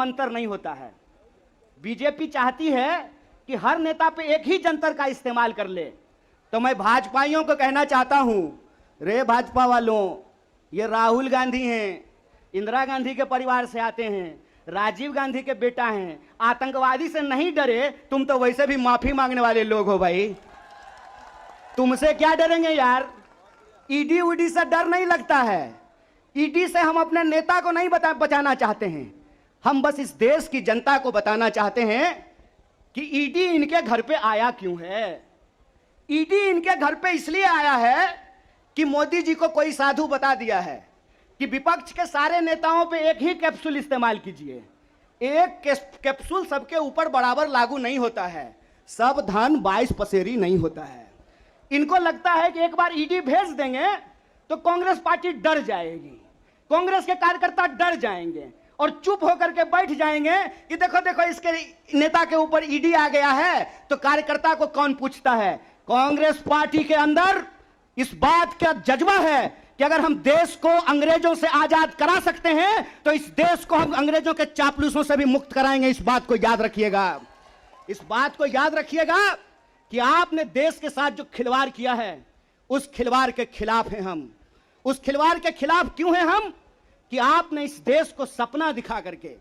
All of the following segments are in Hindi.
अंतर नहीं होता है। बीजेपी चाहती है कि हर नेता पे एक ही जंतर का इस्तेमाल कर ले। तो मैं भाजपाइयों को कहना चाहता हूं, रे भाजपा वालों, ये राहुल गांधी हैं, इंदिरा गांधी के परिवार से आते हैं, राजीव गांधी के बेटा हैं, आतंकवादी से नहीं डरे। तुम तो वैसे भी माफी मांगने वाले लोग हो भाई, तुमसे क्या डरेंगे यार। ईडी उडी से डर नहीं लगता है। ईडी से हम अपने नेता को नहीं बचाना चाहते हैं, हम बस इस देश की जनता को बताना चाहते हैं कि ईडी इनके घर पे आया क्यों है। ईडी इनके घर पे इसलिए आया है कि मोदी जी को कोई साधु बता दिया है कि विपक्ष के सारे नेताओं पे एक ही कैप्सूल इस्तेमाल कीजिए। एक कैप्सूल सबके ऊपर बराबर लागू नहीं होता है, सब धान 22 पसेरी नहीं होता है। इनको लगता है कि एक बार ईडी भेज देंगे तो कांग्रेस पार्टी डर जाएगी, कांग्रेस के कार्यकर्ता डर जाएंगे और चुप होकर के बैठ जाएंगे कि देखो देखो इसके नेता के ऊपर ईडी आ गया है, तो कार्यकर्ता को कौन पूछता है। कांग्रेस पार्टी के अंदर इस बात का जज्बा है कि अगर हम देश को अंग्रेजों से आजाद करा सकते हैं तो इस देश को हम अंग्रेजों के चापलूसों से भी मुक्त कराएंगे। इस बात को याद रखिएगा, इस बात को याद रखिएगा कि आपने देश के साथ जो खिलवाड़ किया है उस खिलवाड़ के खिलाफ हैं हम। उस खिलवाड़ के खिलाफ क्यों हैं हम कि आपने इस देश को सपना दिखा करके,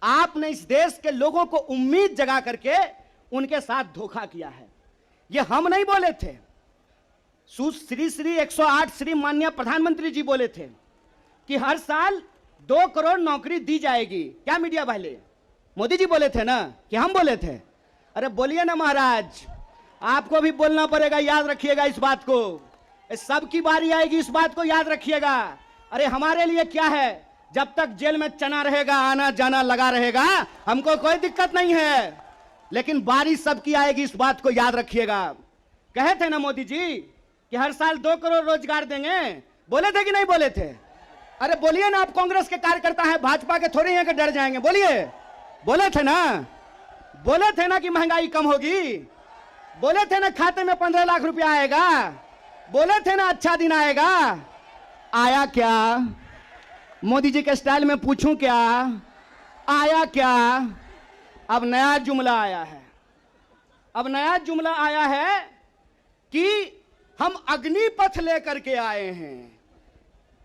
आपने इस देश के लोगों को उम्मीद जगा करके उनके साथ धोखा किया है। ये हम नहीं बोले थे, श्री 108 श्री माननीय प्रधानमंत्री जी बोले थे कि हर साल 2 करोड़ नौकरी दी जाएगी। क्या मीडिया वाले, मोदी जी बोले थे ना कि हम बोले थे? अरे बोलिए ना महाराज, आपको भी बोलना पड़ेगा, याद रखिएगा इस बात को। सबकी बारी आएगी, इस बात को याद रखिएगा। अरे हमारे लिए क्या है, जब तक जेल में चना रहेगा, आना जाना लगा रहेगा, हमको कोई दिक्कत नहीं है, लेकिन बारी सबकी आएगी, इस बात को याद रखिएगा। कहे थे ना मोदी जी कि हर साल 2 करोड़ रोजगार देंगे, बोले थे कि नहीं बोले थे? अरे बोलिए ना, आप कांग्रेस के कार्यकर्ता हैं, भाजपा के थोड़े हैं कि डर जाएंगे, बोलिए। बोले थे ना, बोले थे ना कि महंगाई कम होगी, बोले थे ना खाते में 15 लाख रुपया आएगा, बोले थे ना अच्छा दिन आएगा। आया क्या? मोदी जी के स्टाइल में पूछूं क्या, आया क्या? अब नया जुमला आया है, अब नया जुमला आया है कि हम अग्निपथ लेकर के आए हैं।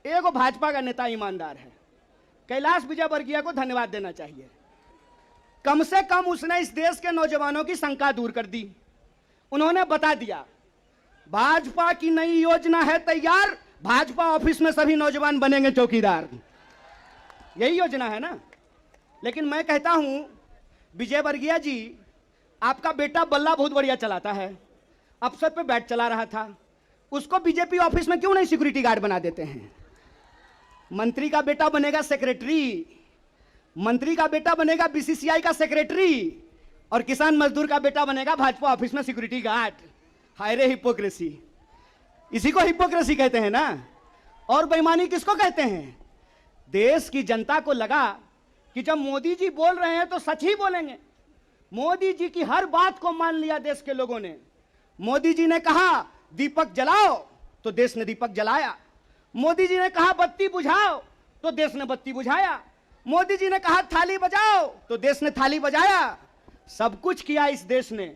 एगो भाजपा का नेता ईमानदार है, कैलाश विजयवर्गीय को धन्यवाद देना चाहिए। कम से कम उसने इस देश के नौजवानों की शंका दूर कर दी। उन्होंने बता दिया भाजपा की नई योजना है तैयार, भाजपा ऑफिस में सभी नौजवान बनेंगे चौकीदार। यही योजना है ना। लेकिन मैं कहता हूं विजयवर्गीय जी, आपका बेटा बल्ला बहुत बढ़िया चलाता है, अफसर पे बैठ चला रहा था, उसको बीजेपी ऑफिस में क्यों नहीं सिक्योरिटी गार्ड बना देते हैं? मंत्री का बेटा बनेगा सेक्रेटरी, मंत्री का बेटा बनेगा बीसीसीआई का सेक्रेटरी, और किसान मजदूर का बेटा बनेगा भाजपा ऑफिस में सिक्योरिटी गार्ड। हाय रे हिपोक्रेसी, इसी को हिपोक्रेसी कहते हैं ना। और बेईमानी किसको कहते हैं? देश की जनता को लगा कि जब मोदी जी बोल रहे हैं तो सच ही बोलेंगे। मोदी जी की हर बात को मान लिया देश के लोगों ने। मोदी जी ने कहा दीपक जलाओ तो देश ने दीपक जलाया, मोदी जी ने कहा बत्ती बुझाओ तो देश ने बत्ती बुझाया, मोदी जी ने कहा थाली बजाओ तो देश ने थाली बजाया। सब कुछ किया इस देश ने,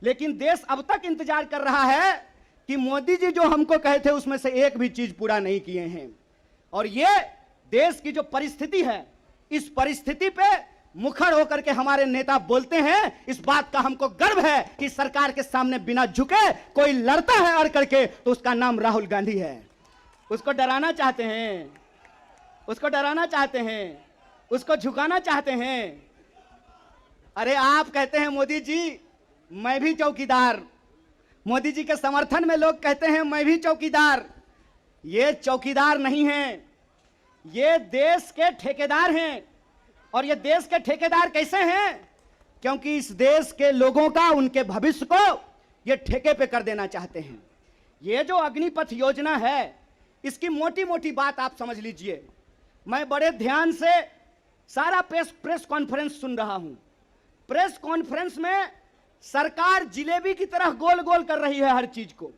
लेकिन देश अब तक इंतजार कर रहा है कि मोदी जी जो हमको कहे थे उसमें से एक भी चीज पूरा नहीं किए हैं। और ये देश की जो परिस्थिति है, इस परिस्थिति पे मुखर होकर के हमारे नेता बोलते हैं। इस बात का हमको गर्व है कि सरकार के सामने बिना झुके कोई लड़ता है अड़ करके तो उसका नाम राहुल गांधी है। उसको डराना चाहते हैं, उसको डराना चाहते हैं, उसको झुकाना चाहते हैं। अरे आप कहते हैं मोदी जी मैं भी चौकीदार, मोदी जी के समर्थन में लोग कहते हैं मैं भी चौकीदार। ये चौकीदार नहीं हैं, ये देश के ठेकेदार हैं। और ये देश के ठेकेदार कैसे हैं? क्योंकि इस देश के लोगों का, उनके भविष्य को ये ठेके पे कर देना चाहते हैं। ये जो अग्निपथ योजना है, इसकी मोटी मोटी बात आप समझ लीजिए। मैं बड़े ध्यान से सारा प्रेस कॉन्फ्रेंस सुन रहा हूं। प्रेस कॉन्फ्रेंस में सरकार जिलेबी की तरह गोल गोल कर रही है, हर चीज को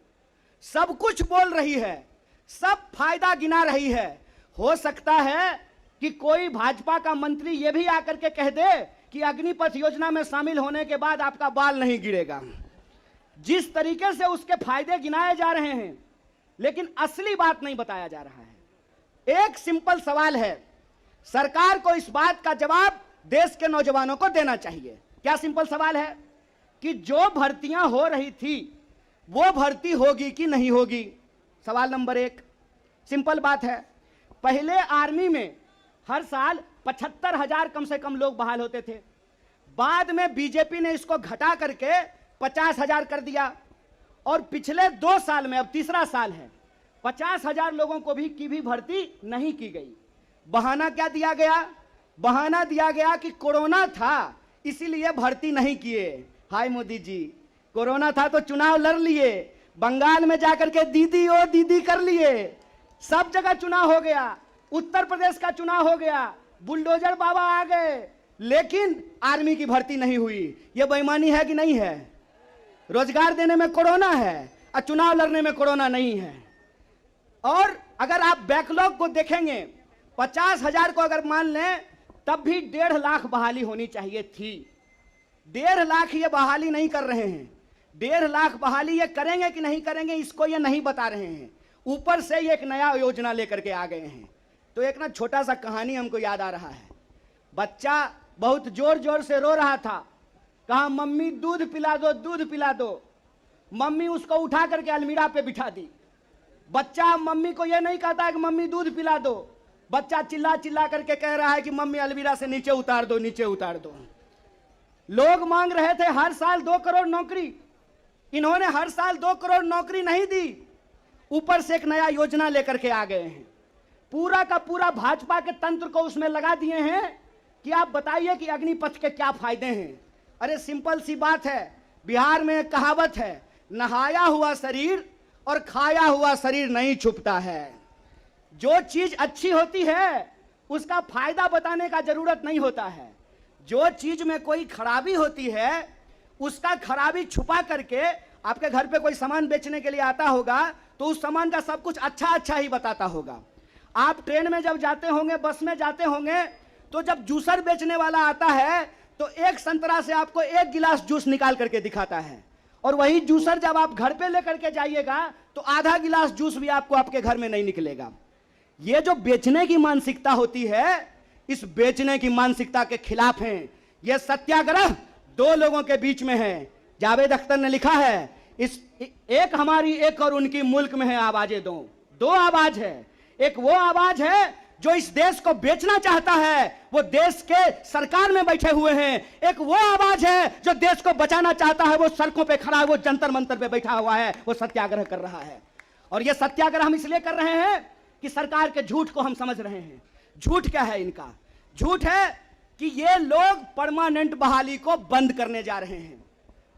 सब कुछ बोल रही है, सब फायदा गिना रही है। हो सकता है कि कोई भाजपा का मंत्री यह भी आकर के कह दे कि अग्निपथ योजना में शामिल होने के बाद आपका बाल नहीं गिरेगा। जिस तरीके से उसके फायदे गिनाए जा रहे हैं, लेकिन असली बात नहीं बताया जा रहा है। एक सिंपल सवाल है, सरकार को इस बात का जवाब देश के नौजवानों को देना चाहिए। क्या सिंपल सवाल है कि जो भर्तियां हो रही थी वो भर्ती होगी कि नहीं होगी? सवाल नंबर एक। सिंपल बात है, पहले आर्मी में हर साल 75,000 कम से कम लोग बहाल होते थे। बाद में बीजेपी ने इसको घटा करके 50,000 कर दिया, और पिछले 2 साल में, अब तीसरा साल है, 50,000 लोगों को भी भर्ती नहीं की गई। बहाना क्या दिया गया? बहाना दिया गया कि कोरोना था इसीलिए भर्ती नहीं किए। हाय मोदी जी, कोरोना था तो चुनाव लड़ लिए, बंगाल में जाकर के दीदी ओ दीदी कर लिए, सब जगह चुनाव हो गया, उत्तर प्रदेश का चुनाव हो गया, बुलडोजर बाबा आ गए, लेकिन आर्मी की भर्ती नहीं हुई। यह बेईमानी है कि नहीं है? रोजगार देने में कोरोना है और चुनाव लड़ने में कोरोना नहीं है। और अगर आप बैकलॉग को देखेंगे, 50,000 को अगर मान लें, तब भी 1.5 लाख बहाली होनी चाहिए थी। 1.5 लाख ये बहाली नहीं कर रहे हैं। 1.5 लाख बहाली ये करेंगे कि नहीं करेंगे इसको ये नहीं बता रहे हैं। ऊपर से ये एक नया योजना लेकर के आ गए हैं। तो एक ना छोटा सा कहानी हमको याद आ रहा है। बच्चा बहुत जोर जोर से रो रहा था, कहा मम्मी दूध पिला दो, दूध पिला दो। मम्मी उसको उठा करके अलमीरा पे बिठा दी। बच्चा मम्मी को यह नहीं कहता है कि मम्मी दूध पिला दो, बच्चा चिल्ला चिल्ला करके कह रहा है कि मम्मी अलमीरा से नीचे उतार दो, नीचे उतार दो। लोग मांग रहे थे हर साल 2 करोड़ नौकरी, इन्होंने हर साल 2 करोड़ नौकरी नहीं दी, ऊपर से एक नया योजना लेकर के आ गए हैं। पूरा का पूरा भाजपा के तंत्र को उसमें लगा दिए हैं कि आप बताइए कि अग्निपथ के क्या फायदे हैं। अरे सिंपल सी बात है, बिहार में एक कहावत है, नहाया हुआ शरीर और खाया हुआ शरीर नहीं छुपता है। जो चीज अच्छी होती है उसका फायदा बताने का जरूरत नहीं होता है। जो चीज में कोई खराबी होती है उसका खराबी छुपा करके, आपके घर पे कोई सामान बेचने के लिए आता होगा तो उस सामान का सब कुछ अच्छा अच्छा ही बताता होगा। आप ट्रेन में जब जाते होंगे, बस में जाते होंगे, तो जब जूसर बेचने वाला आता है तो एक संतरा से आपको 1 गिलास जूस निकाल करके दिखाता है, और वही जूसर जब आप घर पे लेकर के जाइएगा तो आधा गिलास जूस भी आपको आपके घर में नहीं निकलेगा। ये जो बेचने की मानसिकता होती है, इस बेचने की मानसिकता के खिलाफ हैं। यह सत्याग्रह 2 लोगों के बीच में है। जावेद अख्तर ने लिखा है, इस एक हमारी एक और उनकी मुल्क में है आवाजें दो आवाज है। एक वो आवाज है जो इस देश को बेचना चाहता है, वो देश के सरकार में बैठे हुए हैं। एक वो आवाज है जो देश को बचाना चाहता है, वो सड़कों पे खड़ा है, वो जंतर मंतर पे बैठा हुआ है, वो सत्याग्रह कर रहा है। और ये सत्याग्रह हम इसलिए कर रहे हैं कि सरकार के झूठ को हम समझ रहे हैं। झूठ क्या है इनका? झूठ है कि ये लोग परमानेंट बहाली को बंद करने जा रहे हैं।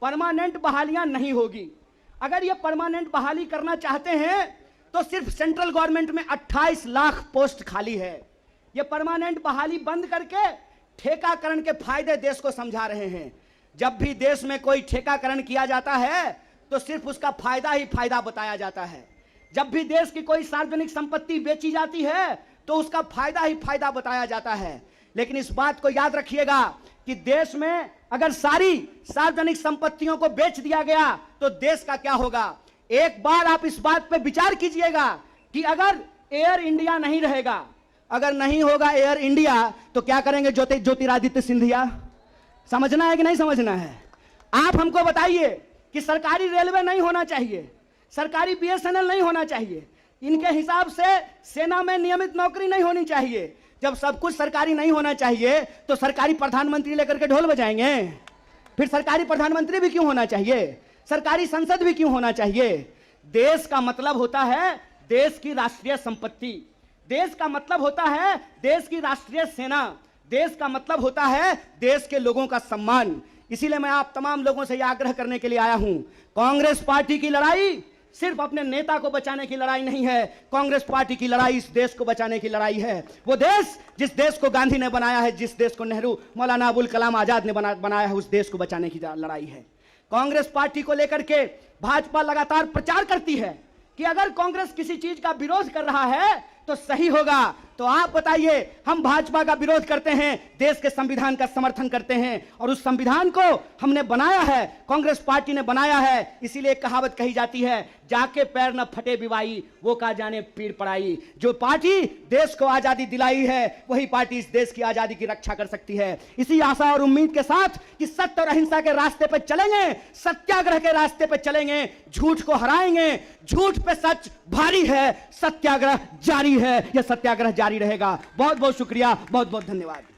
परमानेंट बहालियां नहीं होगी। अगर ये परमानेंट बहाली करना चाहते हैं तो सिर्फ सेंट्रल गवर्नमेंट में 28 लाख पोस्ट खाली है। ये परमानेंट बहाली बंद करके ठेकाकरण के फायदे देश को समझा रहे हैं। जब भी देश में कोई ठेकाकरण किया जाता है तो सिर्फ उसका फायदा ही फायदा बताया जाता है। जब भी देश की कोई सार्वजनिक संपत्ति बेची जाती है तो उसका फायदा ही फायदा बताया जाता है। लेकिन इस बात को याद रखिएगा कि देश में अगर सारी सार्वजनिक संपत्तियों को बेच दिया गया तो देश का क्या होगा। एक बार आप इस बात पे विचार कीजिएगा कि अगर एयर इंडिया नहीं रहेगा, अगर नहीं होगा एयर इंडिया, तो क्या करेंगे ज्योतिरादित्य सिंधिया? समझना है कि नहीं समझना है? आप हमको बताइए कि सरकारी रेलवे नहीं होना चाहिए, सरकारी बीएसएनएल नहीं होना चाहिए, इनके हिसाब से सेना में नियमित नौकरी नहीं होनी चाहिए। जब सब कुछ सरकारी नहीं होना चाहिए तो सरकारी प्रधानमंत्री लेकर के ढोल बजाएंगे? फिर सरकारी प्रधानमंत्री भी क्यों होना चाहिए? सरकारी संसद भी क्यों होना चाहिए? देश का मतलब होता है देश की राष्ट्रीय संपत्ति, देश का मतलब होता है देश की राष्ट्रीय सेना, देश का मतलब होता है देश के लोगों का सम्मान। इसीलिए मैं आप तमाम लोगों से यह आग्रह करने के लिए आया हूं, कांग्रेस पार्टी की लड़ाई सिर्फ अपने नेता को बचाने की लड़ाई नहीं है। कांग्रेस पार्टी की लड़ाई इस देश को बचाने की लड़ाई है। वो देश जिस देश को गांधी ने बनाया है, जिस देश को नेहरू, मौलाना अबुल कलाम आजाद ने बनाया है, उस देश को बचाने की लड़ाई है। कांग्रेस पार्टी को लेकर के भाजपा लगातार प्रचार करती है कि अगर कांग्रेस किसी चीज का विरोध कर रहा है तो सही होगा, तो आप बताइए, हम भाजपा का विरोध करते हैं, देश के संविधान का समर्थन करते हैं, और उस संविधान को हमने बनाया है, कांग्रेस पार्टी ने बनाया है। इसीलिए एक कहावत कही जाती है, जाके पैर न फटे बिवाई, वो का जाने पीर पड़ाई। जो पार्टी देश को आजादी दिलाई है, वही पार्टी इस देश की आजादी की रक्षा कर सकती है। इसी आशा और उम्मीद के साथ कि सत्य और अहिंसा के रास्ते पर चलेंगे, सत्याग्रह के रास्ते पर चलेंगे, झूठ को हराएंगे, झूठ पे सच भारी है, सत्याग्रह जारी है, यह सत्याग्रह जारी रहेगा। बहुत बहुत शुक्रिया, बहुत बहुत धन्यवाद।